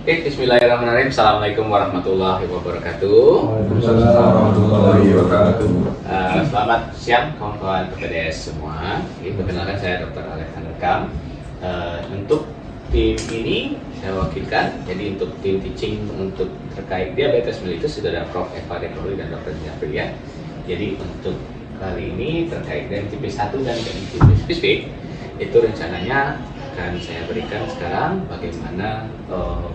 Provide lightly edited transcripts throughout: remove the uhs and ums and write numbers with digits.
Oke, bismillahirrahmanirrahim. Assalamualaikum warahmatullahi wabarakatuh. Waalaikumsalam warahmatullahi wabarakatuh. Selamat siang kawan-kawan PPDS semua. Perkenalkan saya Dr. Alexander Kam. Untuk tim ini saya wakilkan. Jadi untuk tim teaching untuk terkait diabetes mellitus sudah ada Prof. Eva Dekoli dan Dr. Jafriya. Jadi untuk kali ini terkait dengan tipe 1 dan dengan tipe spesifik itu rencananya akan saya berikan sekarang bagaimana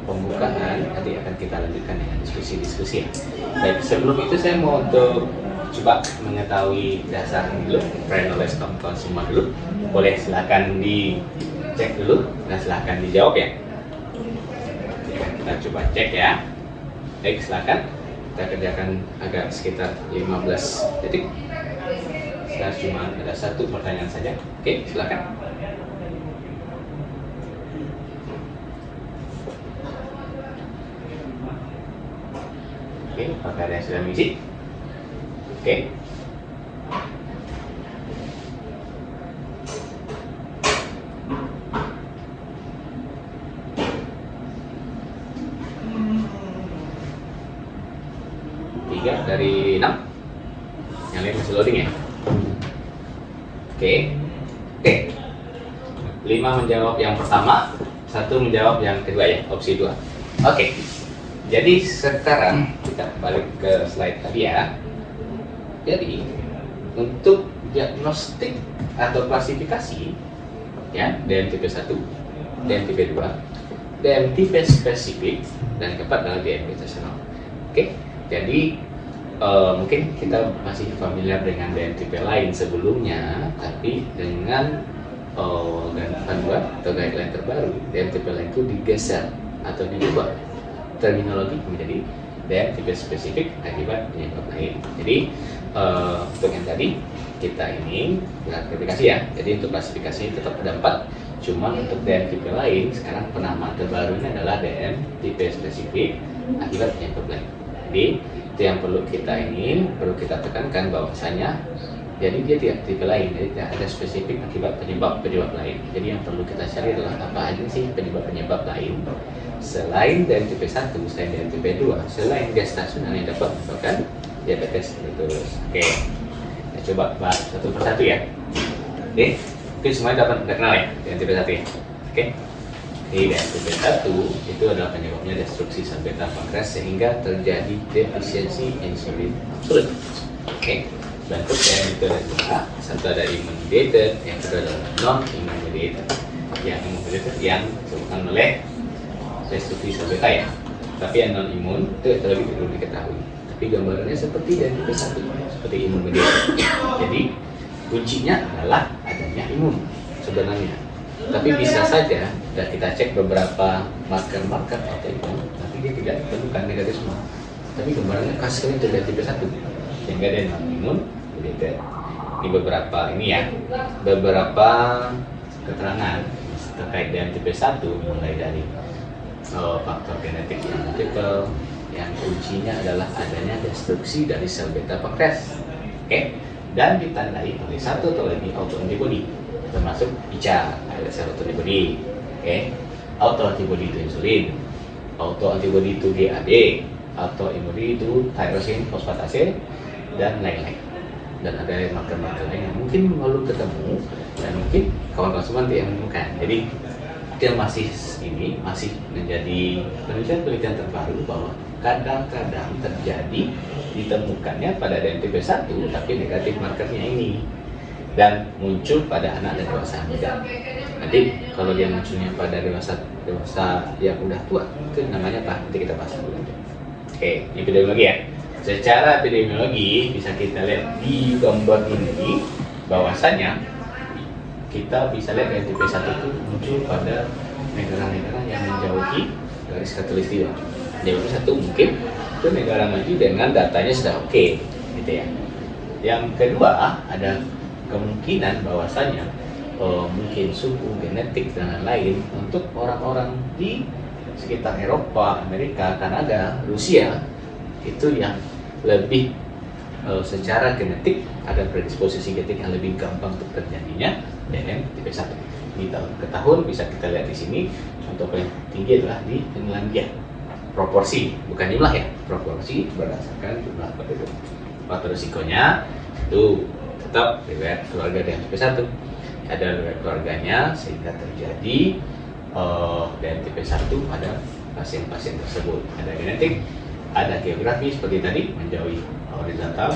pembukaan, nanti akan kita lanjutkan dengan diskusi-diskusi. Baik, sebelum itu saya mau untuk coba mengetahui dasar dulu, pre-knowledge kawan-kawan semua dulu. Boleh silakan dicek dulu dan silakan dijawab ya. Kita coba cek ya. Baik, silakan. Kita kerjakan agak sekitar 15 detik. Saya cuma ada satu pertanyaan saja. Oke, silakan. Oke, apakah ada yang sudah mengisi? Oke. Tiga dari 6. Yang lain masih loading ya? Oke. 5 menjawab yang pertama, 1 menjawab yang kedua ya, opsi 2. Oke. Jadi sekarang kita balik ke slide tadi ya. Jadi untuk diagnostik atau klasifikasi ya, DM tipe 1, DM tipe 2, DM tipe spesifik, dan keempat adalah DM gestasional. Oke, jadi mungkin kita masih familiar dengan DM tipe lain sebelumnya, tapi dengan panduan atau guideline terbaru, DM tipe lain itu digeser atau diubah terminologi menjadi DM tipe spesifik akibat penyebab lain. Jadi untuk yang tadi kita ini klasifikasi ya. Jadi untuk klasifikasi tetap ada 4. Cuma untuk DM tipe lain sekarang penamaan terbarunya adalah DM tipe spesifik akibat penyebab lain. Jadi itu yang perlu kita tekankan bahwasanya jadi dia tidak tipe lain, jadi tidak ada spesifik akibat penyebab lain. Jadi yang perlu kita cari adalah apa aja sih penyebab lain selain dari tipe 1, selain dari tipe 2, selain gestasional yang dapat menyebabkan diabetes mellitus. Oke, kita coba bahas satu persatu ya. Oke, mungkin semuanya dapat kenal ya dengan tipe 1 ya. Oke, jadi dari tipe 1 itu adalah penyebabnya destruksi sel beta pankreas sehingga terjadi defisiensi insulin absolut. Oke, bentuknya itu ada 2, satu ada immune mediated, yang kedua adalah non immune mediated. Yang immune mediated yang disebutkan oleh destruksi sel beta ya, tapi yang non imun itu terlebih dulu diketahui. Tapi gambarannya seperti dari tipe 1, seperti imun mediated. Jadi kuncinya adalah adanya imun sebenarnya. Tapi bisa saja dan kita cek beberapa marker-marker autoimun, tapi dia tidak ditemukan negatif semua. Tapi gambarannya kasusnya itu dari tipe 1, sehingga dia non imun mediated. Ini beberapa beberapa keterangan terkait dengan tipe 1 mulai dari faktor genetik yang multiple, yang kuncinya adalah adanya destruksi dari sel beta pankreas. Oke, dan ditandai oleh satu atau lebih autoantibody, termasuk ICA, ada sel autoantibody. Oke, autoantibody itu insulin, autoantibody itu GAD, autoantibody itu tyrosine fosfatase, dan lain-lain. Dan ada marker-marker lain yang mungkin belum ketemu dan mungkin kawan-kawan semua yang menemukan. Jadi dia masih menjadi penelitian terbaru bahwa kadang-kadang terjadi ditemukannya pada DM tipe 1 tapi negatif markernya ini dan muncul pada anak dan dewasa muda. Nanti kalau dia munculnya pada dewasa yang udah tua itu namanya apa? Nanti kita bahas dulu. Oke, epidemiologi ya. Secara epidemiologi bisa kita lihat di gambar ini bahwasanya kita bisa lihat yang tipe 1 itu muncul pada negara-negara yang menjauhi garis khatulistiwa. Tipe 1 mungkin itu negara maju dengan datanya sudah oke, gitu ya. Yang kedua ada kemungkinan bahwasanya mungkin suku, genetik dan lain-lain untuk orang-orang di sekitar Eropa, Amerika, Kanada, Rusia itu yang lebih secara genetik ada predisposisi genetik yang lebih gampang untuk terjadinya DM tipe 1. Ini tahun ke tahun bisa kita lihat di sini contoh paling tinggi adalah di Finlandia. Proporsi, bukan jumlah ya, proporsi berdasarkan jumlah penduduk. Faktor risikonya itu tetap riwayat keluarga dengan tipe 1. Ada riwayat keluarganya sehingga terjadi dan tipe 1 pada pasien-pasien tersebut. Ada genetik, ada geografi seperti tadi, menjauhi horizontal,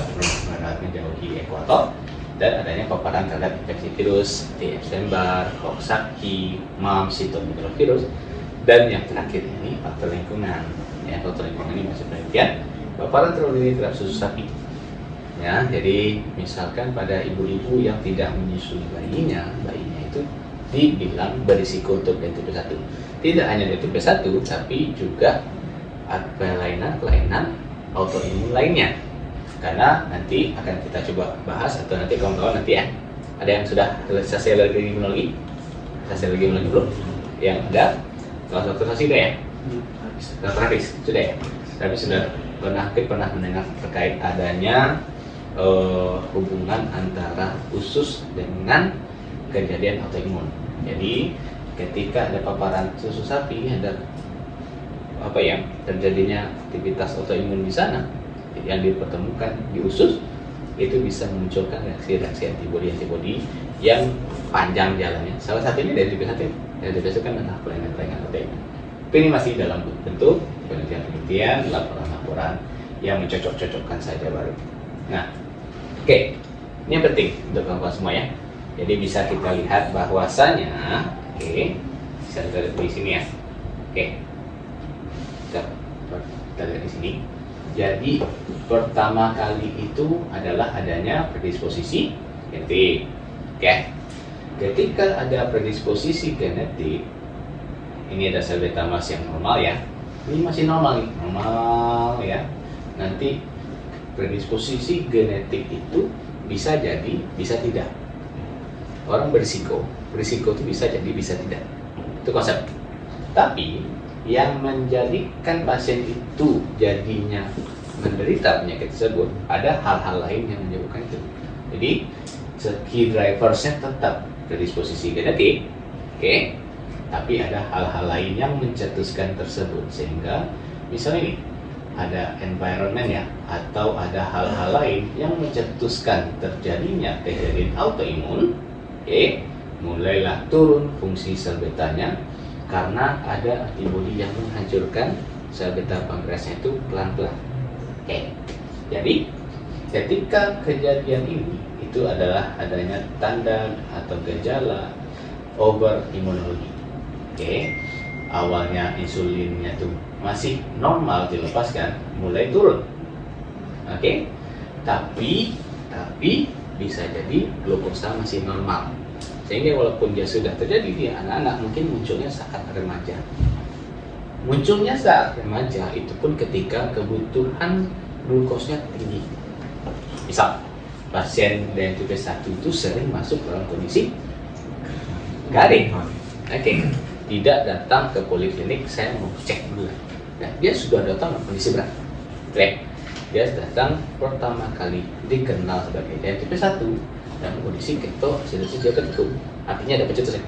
menjauhi ekuator, dan adanya paparan terhadap infeksi virus, Epstein-Barr, Coxsackie, mumps, cytomegalovirus, dan yang terakhir ini faktor lingkungan. Ya, faktor lingkungan ini masih penelitian. Paparan terlalu dini terhadap susu sapi. Ya, jadi misalkan pada ibu-ibu yang tidak menyusui bayinya itu dibilang berisiko untuk tipe 1. Tidak hanya tipe 1, tapi juga kelainan autoimun lainnya. Karena nanti akan kita coba bahas, atau nanti kawan-kawan nanti ya, ada yang sudah selesai alergi imunologi belum? Yang ada salah satu sudah ya? Dr. Hafiz sudah ya? Tapi sudah pernah mendengar terkait adanya hubungan antara usus dengan kejadian autoimun. Jadi ketika ada paparan susu sapi, ada terjadinya aktivitas autoimun di sana yang dipertemukan di usus, itu bisa memunculkan reaksi antibodi yang panjang jalannya. Salah satunya dari tipe 1. Dari tipe 1 kan adalah kelainan autoimun. Ini masih dalam bentuk penelitian, laporan-laporan yang mencocok-cocokkan saja baru. Nah, oke, ini yang penting untuk kawan-kawan semua ya. Jadi bisa kita lihat bahwasanya, bisa kita lihat di sini ya. Kita lihat di sini. Jadi pertama kali itu adalah adanya predisposisi genetik. Ketika ada predisposisi genetik, ini ada sel beta mas yang normal ya. Ini masih normal ya. Nanti predisposisi genetik itu bisa jadi, bisa tidak. Orang berisiko itu bisa jadi, bisa tidak. Itu konsep. Tapi yang menjadikan pasien itu jadinya menderita penyakit tersebut, ada hal-hal lain yang menyebabkan itu. Jadi key driversnya tetap predisposisi genetik, tapi ada hal-hal lain yang mencetuskan tersebut, sehingga misalnya ini ada environment ya, atau ada hal-hal lain yang mencetuskan terjadinya kejadian autoimun, mulailah turun fungsi sel betanya karena ada antibodi yang menghancurkan sel beta pankreasnya itu pelan-pelan. Jadi ketika kejadian ini itu adalah adanya tanda atau gejala overimmunologi. Awalnya insulinnya tuh masih normal dilepaskan, mulai turun. Tapi bisa jadi glukosa masih normal. Sehingga walaupun dia sudah terjadi di anak-anak, mungkin munculnya saat remaja. Munculnya saat remaja itu pun ketika kebutuhan glukosnya tinggi. Misal, pasien dengan tipe 1 itu sering masuk dalam kondisi garing. Tidak datang ke poliklinik, saya mau cek dulu. Nah, dia sudah datang dalam kondisi berat. Dia datang pertama kali dikenal sebagai tipe 1 dalam kondisi ketoasidosis dia ketutup. Artinya ada pencetus ya.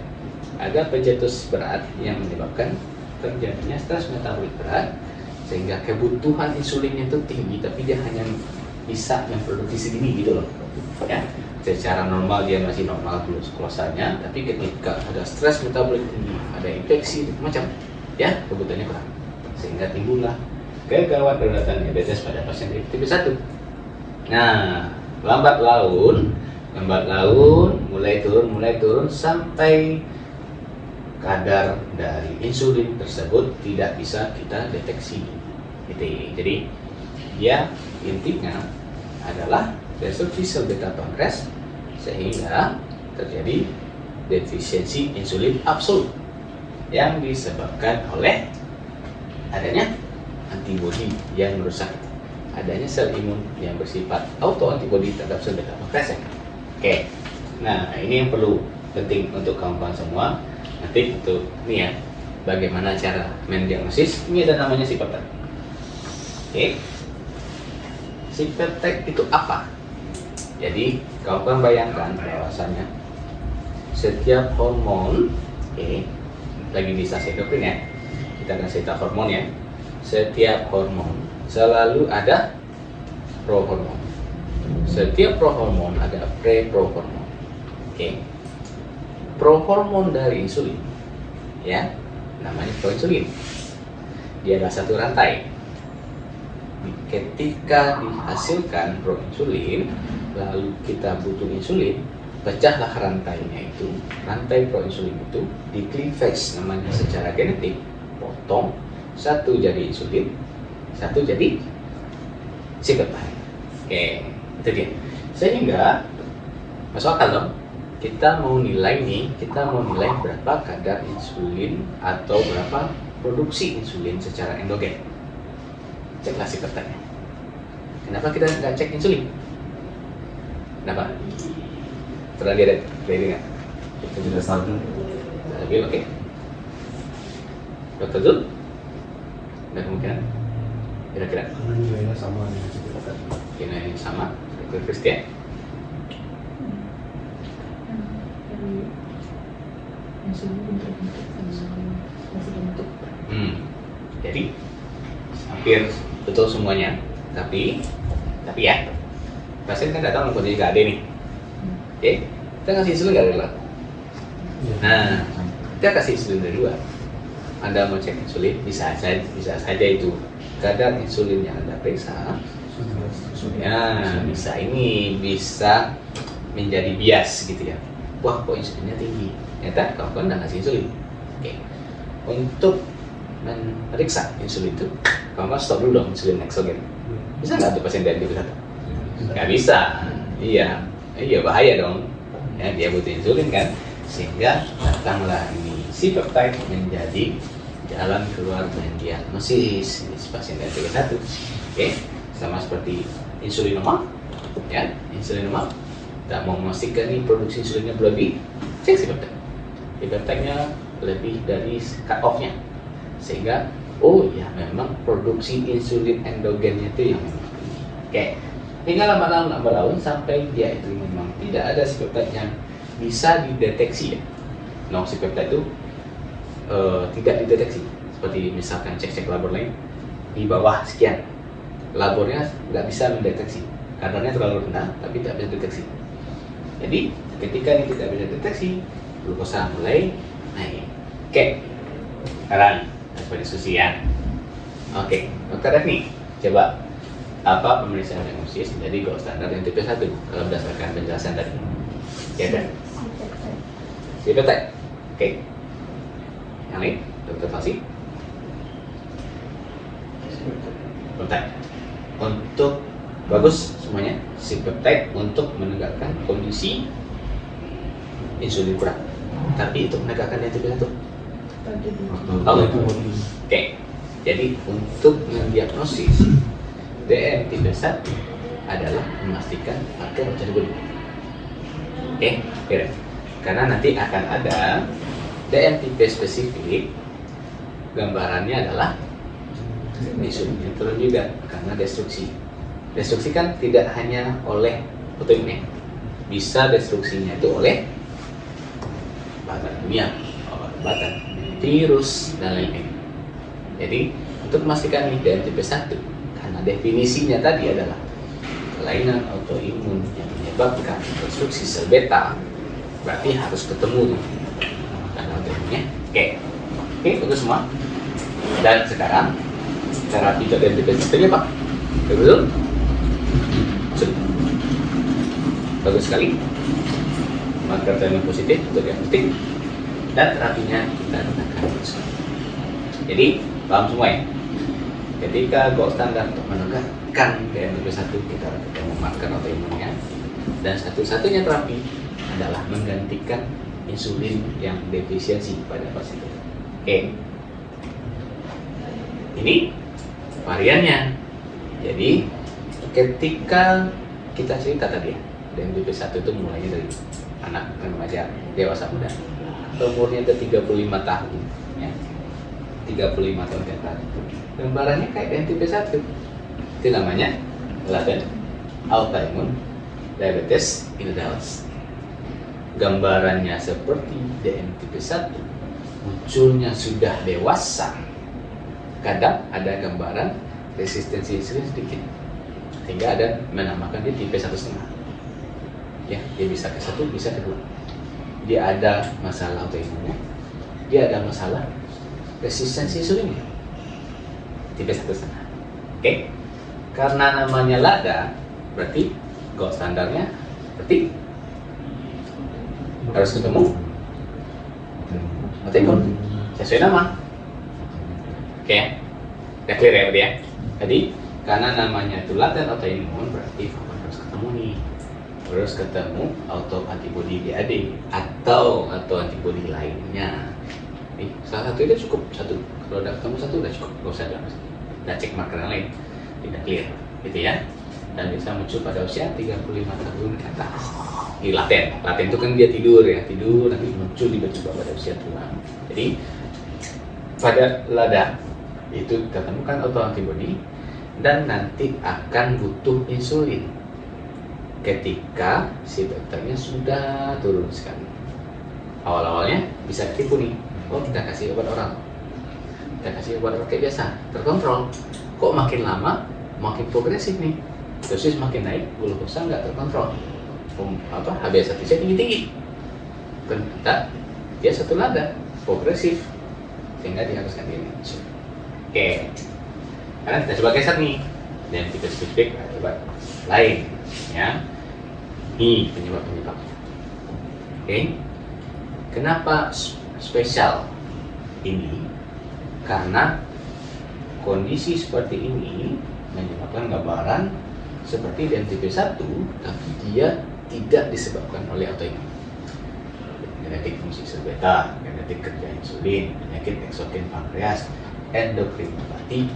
Ada pencetus berat yang menyebabkan terjadinya stres metabolik berat, sehingga kebutuhan insulinnya itu tinggi, tapi dia hanya bisa memproduksi segini gitu loh. Ya, secara normal dia masih normal glukosanya, tapi ketika ada stres metabolik tinggi, ada infeksi macam, ya kebutuhannya kurang, sehingga timbullah gawat daruratan diabetes pada pasien tipe 1. Nah, lambat laun mulai turun sampai kadar dari insulin tersebut tidak bisa kita deteksi. Jadi dia intinya adalah destruksi sel beta pankreas, sehingga terjadi defisiensi insulin absolut yang disebabkan oleh adanya antibodi yang merusak, adanya sel imun yang bersifat autoantibodi terhadap sel beta pankreas. Nah ini yang perlu penting untuk kawan-kawan semua. Nanti untuk ini ya, bagaimana cara mendiagnosis. Ini ada namanya C-peptide. C-peptide itu apa? Jadi kawan-kawan bayangkan bahwasanya setiap hormon lagi di stasiun endokrin ya, kita akan cerita hormon ya. Setiap hormon selalu ada prohormon. Setiap prohormon ada pre-prohormon. Oke. Prohormon dari insulin ya, namanya proinsulin. Dia adalah satu rantai. Ketika dihasilkan proinsulin, lalu kita butuh insulin, pecahlah rantainya itu. Rantai proinsulin itu di cleavage namanya secara genetik, potong, satu jadi insulin, satu jadi C-peptide. Oke, itu dia. Sehingga masuk akal dong. Kita mau nilai berapa kadar insulin atau berapa produksi insulin secara endogen. Ceklah C-peptide-nya. Kenapa kita nggak cek insulin? Kenapa? Pernah lihat nggak? Itu tidak stabil. Stabil, oke. Dokter Zul? Ada kemungkinan? Kira-kira? Karena nilainya sama dengan C-peptide. Nilainya sama. Dokter Christian? Jadi hampir betul semuanya, tapi ya pasien kan datang dengan kondisi KD nih, oke, kita kasih insulin nggak rela. Nah, kita kasih insulin dari luar. Anda mau cek insulin, bisa saja itu kadar insulin yang Anda periksa, ya bisa menjadi bias gitu ya. Wah, kok insulinnya tinggi? Ternyata kalau kan nggak kasih insulin. Oke, untuk memeriksa insulin itu, kamu stop dulu dong insulin eksogen. Bisa nggak tuh pasien diabetes satu? Nggak bisa. Iya bahaya dong. Ya, dia butuh insulin kan, sehingga datanglah ini C-peptide menjadi jalan keluar mendiagnosis ini pasien diabetes satu. Oke, sama seperti insulin normal, ya insulin normal. Kita mau memastikan nih produksi insulinnya berlebih, cek C-peptide. C-peptide-nya lebih dari cut off-nya. Sehingga memang produksi insulin endogennya itu yang memang tinggi. Oke, hingga lama laun sampai dia itu memang tidak ada C-peptide yang bisa dideteksi ya. C-peptide itu tidak dideteksi. Seperti misalkan cek labor lain di bawah sekian, labornya nggak bisa mendeteksi, kadarnya terlalu rendah tapi tidak bisa deteksi. Jadi ketika ini tidak bisa deteksi, glukosa mulai naik. Oke, sekarang seperti diskusi ya. Oke, Dokter Rafni, coba apa pemeriksaan diagnosis menjadi gold standar yang tipe 1 kalau berdasarkan penjelasan tadi? Ya kan? C-peptide. Oke. Yang lain, Dokter Fasi? C-peptide. Untuk bagus semuanya, C-peptide untuk menegakkan kondisi insulin kurang. Tapi untuk menegakkan yang tipe 1. Oke. Jadi untuk mendiagnosis DM tipe 1 adalah memastikan faktor jadi body. Oke, karena nanti akan ada DM tipe spesifik, gambarannya adalah insulin yang turun juga karena destruksi. Destruksi kan tidak hanya oleh autoimun, bisa destruksinya itu oleh bahan kimia, obat-obatan, virus dan lain-lain. Jadi untuk memastikan ini DM tipe 1, karena definisinya tadi adalah kelainan autoimun yang menyebabkan destruksi sel beta, berarti harus ketemu karena autoimunnya. Oke, bagus semua. Dan sekarang terapi DM tipe 1 apa? Betul? Bagus sekali. Marker yang positif untuk diagnostik dan terapinya kita gunakan. Jadi paham semua ya? Ketika gold standar untuk menegakkan DM tipe 1, kita ketemu marker autoimunnya, dan satu-satunya terapi adalah menggantikan insulin yang defisiensi pada pasien itu. Oke, ini variannya. Jadi ketika kita cerita tadi ya, DM tipe 1 itu mulainya dari anak, remaja, dewasa muda, umurnya ke 35 tahun ya. 35 tahun ke atas. Gambarannya kayak DM tipe 1. Itu namanya latent autoimmune diabetes in adults. Gambarannya seperti DM tipe 1, munculnya sudah dewasa, kadang ada gambaran resistensi insulin sedikit, sehingga ada menamakan dia tipe 1,5. Ya, dia bisa ke 1, bisa ke 2. Dia ada masalah autoimunnya, dia ada masalah resistensi insulinnya, tipe 1,5. Oke, karena namanya LADA, berarti gold standarnya berarti harus ketemu autoimun sesuai nama. Oke, udah clear ya berarti ya. Jadi karena namanya itu laten autoimun, berarti harus ketemu nih, harus ketemu autoantibody DAD atau antibody lainnya. Nih, salah satu itu cukup satu. Kalau udah ketemu satu udah cukup, nggak usah bilang. Udah cek marker yang lain, tidak clear, gitu ya. Dan bisa muncul pada usia 35 tahun ke atas. Ini laten itu kan dia tidur nanti muncul tiba-tiba pada usia tua. Jadi pada LADA itu kita temukan autoantibody dan nanti akan butuh insulin ketika si dokternya sudah turun sekali. Awal-awalnya bisa tipu nih, kita kasih obat oral, kita kasih obat oral kayak biasa, terkontrol. Kok makin lama makin progresif nih, dosis makin naik, glukosa nggak terkontrol, HbA1c tinggi-tinggi. Ternyata dia satu LADA progresif sehingga diharuskan ganti insulin. Oke, karena kita coba geser nih dan tipe spesifik akibat lain ya. Ini penyebab-penyebabnya. Oke, kenapa spesial ini? Karena kondisi seperti ini menyebabkan gambaran seperti DN tipe 1, tapi dia tidak disebabkan oleh autoimun. Genetik fungsi sel beta, genetik kerja insulin, penyakit eksogen pankreas, endokrinopati,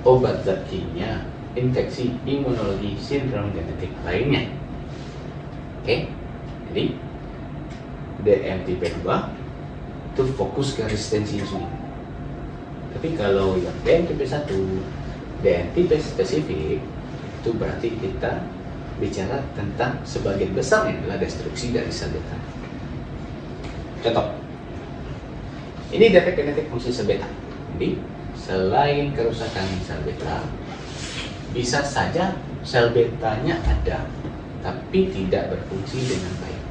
obat zat kimia, infeksi, imunologi, sindrom genetik lainnya. Oke, jadi DM tipe 2 itu fokus ke resistensi insulin. Tapi kalau yang DM tipe 1, DM tipe spesifik, itu berarti kita bicara tentang sebagian besar adalah destruksi dari sel beta. Contoh, ini defek genetik fungsi sel beta. Jadi selain kerusakan sel beta, bisa saja sel betanya ada tapi tidak berfungsi dengan baik.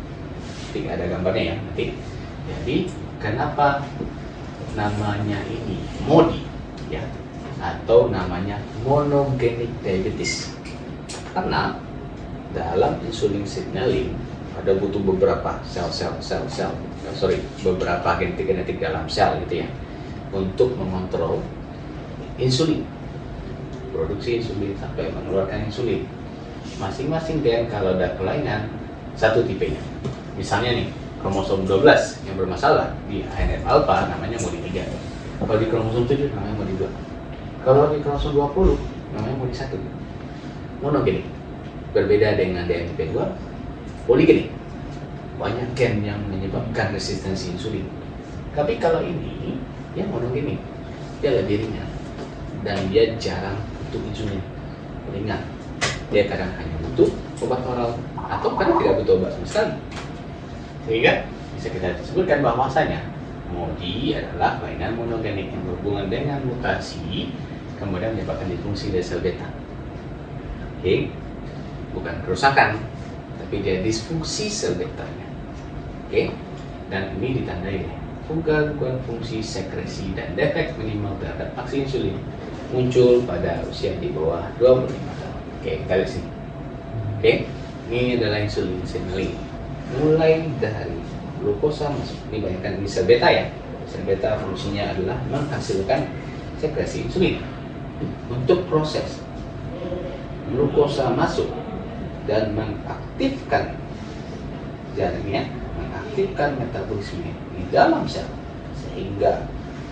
Tidak ada gambarnya ya nanti. Jadi kenapa namanya ini MODY ya, atau namanya monogenic diabetes? Karena dalam insulin signaling ada butuh beberapa beberapa genetik dalam sel gitu ya, untuk mengontrol insulin, produksi insulin sampai mengeluarkan insulin. Masing-masing DNA kalau ada kelainan satu tipenya. Misalnya nih, kromosom 12 yang bermasalah di ANF alpha namanya MODY 3. Kalau di kromosom 7 namanya MODY 2. Kalau di kromosom 20 namanya MODY 1. Monogenik. Berbeda dengan DNA tipe 2, poligenik. Banyak gen yang menyebabkan resistensi insulin. Tapi kalau ini dia monogenik, dia lebih ringan dan dia jarang butuh insulin, ringan. Dia kadang hanya butuh obat oral atau kadang tidak butuh obat sama sekali. Sehingga bisa kita sebutkan bahwasanya MODY adalah kelainan monogenik yang berhubungan dengan mutasi kemudian menyebabkan disfungsi dari sel beta. Oke, bukan kerusakan, tapi dia disfungsi sel betanya. Oke, dan ini ditandai gangguan fungsi sekresi dan defek minimal terhadap aksi insulin muncul pada usia di bawah 25 tahun. Oke, kita lihat sini. Oke, ini adalah insulin signaling. Mulai dari glukosa masuk. Ini bayangkan ini sel beta ya. Sel beta fungsinya adalah menghasilkan sekresi insulin. Untuk proses glukosa masuk dan mengaktifkan jaringan, mengaktifkan metabolisme di dalam sel sehingga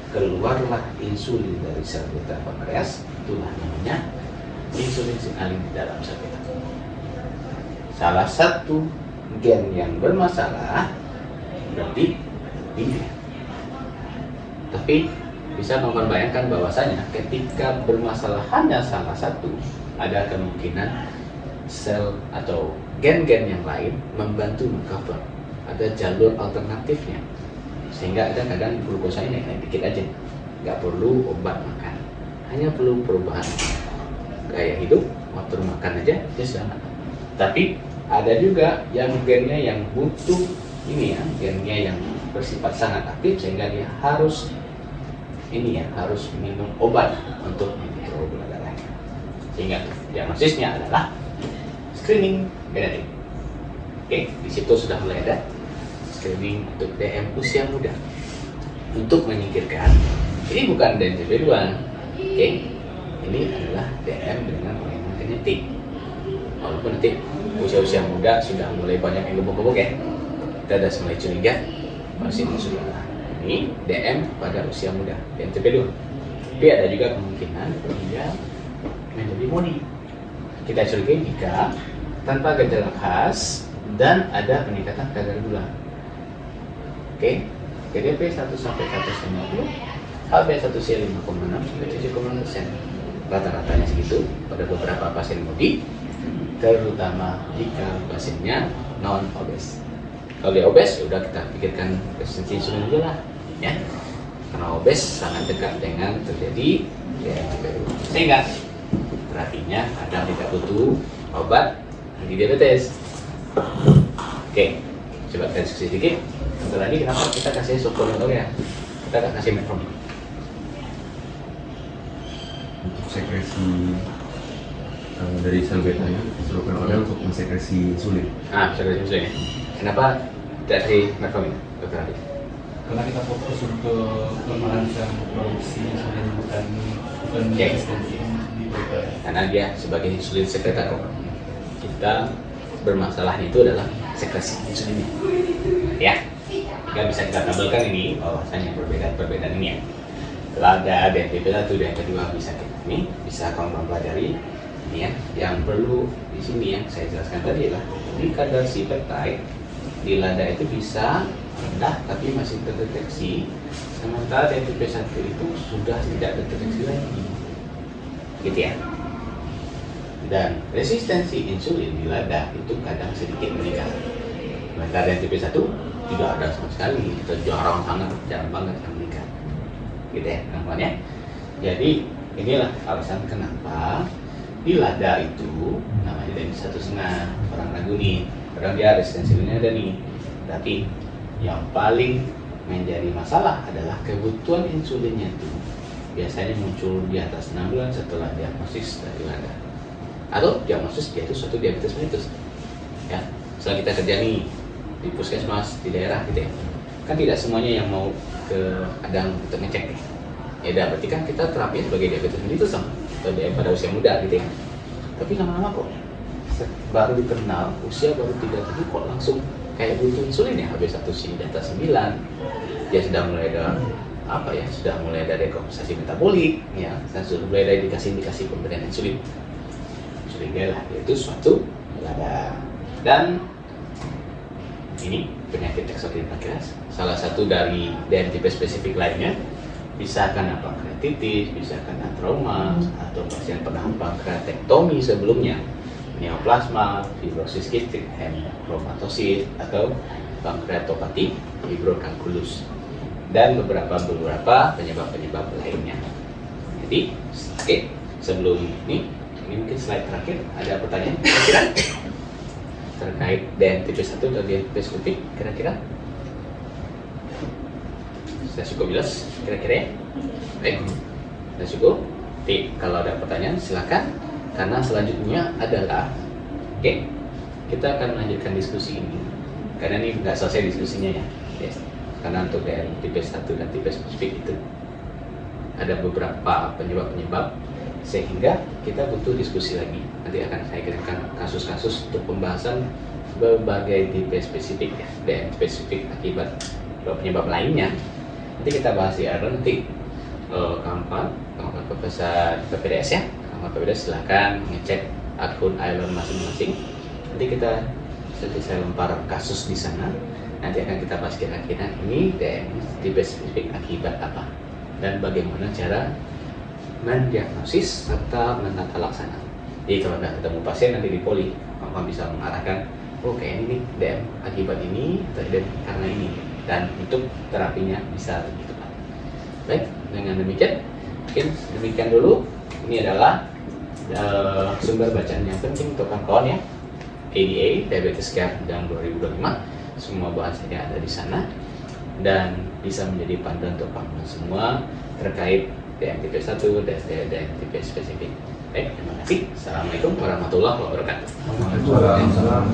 keluarlah insulin dari sel beta pankreas. Itulah namanya insulin signaling di dalam sel beta. Salah satu gen yang bermasalah berarti ini. Tapi bisa membayangkan bahwasanya ketika bermasalah hanya salah satu, ada kemungkinan sel atau gen-gen yang lain membantu mengcover. Ada jalur alternatifnya sehingga kadang glukosanya naik dikit aja, nggak perlu obat makan, hanya perlu perubahan gaya hidup, waktu makan aja dia sudah aman. Tapi ada juga yang gennya yang butuh ini ya, gennya yang bersifat sangat aktif sehingga dia harus ini ya, harus minum obat untuk mengontrol gula darahnya. Sehingga diagnosisnya adalah screening genetik. Oke, di situ sudah mulai ada screening untuk DM usia muda untuk menyingkirkan ini bukan DM type 2. Oke, ini adalah DM dengan kelainan genetik. Walaupun nanti usia-usia muda sudah mulai banyak yang gemuk-gemuk ya, kita sudah mulai curiga masih sudah ini DM pada usia muda, DM type 2. Tapi ada juga kemungkinan dia menjadi modi. Kita curiga jika tanpa gejala khas dan ada peningkatan kadar gula. Oke, GDP 1 sampai 150, HbA1c 5,6 sampai 7,6%. Rata-ratanya segitu pada beberapa pasien modi, terutama jika pasiennya non obes. Kalau dia obes, udah kita pikirkan resistensi insulin dulu lah, ya. Karena obes sangat dekat dengan terjadi diabetes. Sehingga berartinya ada tidak butuh obat anti diabetes. Oke, coba kita diskusi sedikit. Bentar lagi kenapa kita kasih suplemen ya? Kita nggak kasih metformin. Untuk sekresi dari sel betanya, struktural untuk mensekresi insulin. Sekresi insulin ya. Kenapa dari metformin, dokter Adi? Karena kita fokus untuk pemerangsang produksi insulin bukan resistensi di badan. Karena dia sebagai insulin sekretator. Kita bermasalahnya itu adalah sekresi insulinnya. Ya, kita bisa kita tabelkan ini bahwasanya perbedaan ini ya. Lada dan type 1 dan kedua bisa kita ini bisa kawan-kawan pelajari ini ya. Yang perlu di sini yang saya jelaskan tadi adalah di kadar C-peptide di lada itu bisa rendah tapi masih terdeteksi, sementara yang type 1 itu sudah tidak terdeteksi lagi, gitu ya. Dan resistensi insulin di lada itu kadang sedikit meningkat, sementara yang type 1 tidak ada sama sekali, itu jarang banget yang meningkat, gitu ya teman-teman ya. Jadi inilah alasan kenapa di lada itu namanya dari 1,5. Orang ragu nih, padahal dia resistensi insulinnya ada nih. Tapi yang paling menjadi masalah adalah kebutuhan insulinnya itu biasanya muncul di atas 6 bulan setelah diagnosis dari lada, atau diagnosis dia itu suatu diabetes mellitus. Ya, setelah kita kerja nih di puskesmas di daerah gitu ya, kan tidak semuanya yang mau ke kadang untuk ngecek nih. Ya udah, berarti kan kita terapi sebagai diabetes mellitus sama atau pada usia muda gitu ya. Tapi lama-lama kok baru dikenal usia baru 37 kok langsung kayak butuh insulin ya, HbA1c di atas 9. Dia sudah mulai ada sudah mulai ada dekompensasi metabolik ya, sudah mulai ada indikasi pemberian insulin. Insulin lah, yaitu suatu lada. Dan ini penyakit eksogen pankreas, salah satu dari tipe spesifik lainnya, bisa karena pankreatitis, bisa karena trauma, atau pasien pernah pankreatektomi sebelumnya, neoplasma, fibrosis kistik, hemochromatosis, atau pankreatopati fibrokalkulus, dan beberapa penyebab lainnya. Jadi, oke, sebelum ini mungkin slide terakhir, ada pertanyaan kira-kira terkait dengan tipe 1 atau diabetes spesifik kira-kira? Sudah cukup jelas kira-kira ya? Baik, sudah cukup. Jadi, kalau ada pertanyaan silakan, karena selanjutnya adalah kita akan melanjutkan diskusi ini karena ini nggak selesai diskusinya ya. Yes. Karena untuk dari tipe 1 dan tipe spesifik itu ada beberapa penyebab sehingga kita butuh diskusi lagi. Nanti akan saya kirimkan kasus-kasus untuk pembahasan berbagai tipe spesifik ya, dan spesifik akibat penyebab lainnya. Nanti kita bahas di nanti kawan-kawan pesan PPDS ya. Kawan PPDS silahkan ngecek akun Island masing-masing. Nanti saya lempar kasus di sana. Nanti akan kita bahas kira-kira ini dan tipe spesifik akibat apa dan bagaimana cara mendiagnosis serta menata laksana. Jadi kalau sudah ketemu pasien nanti di poli, kamu bisa mengarahkan, kayak ini DM akibat ini atau karena ini. dan untuk terapinya bisa lebih tepat. Baik, dengan demikian mungkin demikian dulu. Ini adalah sumber bacaan yang penting untuk kawan-kawan ya. ADA, Diabetes Care dan 2025, semua bahasanya ada di sana dan bisa menjadi panduan untuk kamu semua terkait DMTP 1 dan DMTP spesifik. Baik, terima kasih. Assalamualaikum warahmatullahi wabarakatuh. Waalaikumsalam.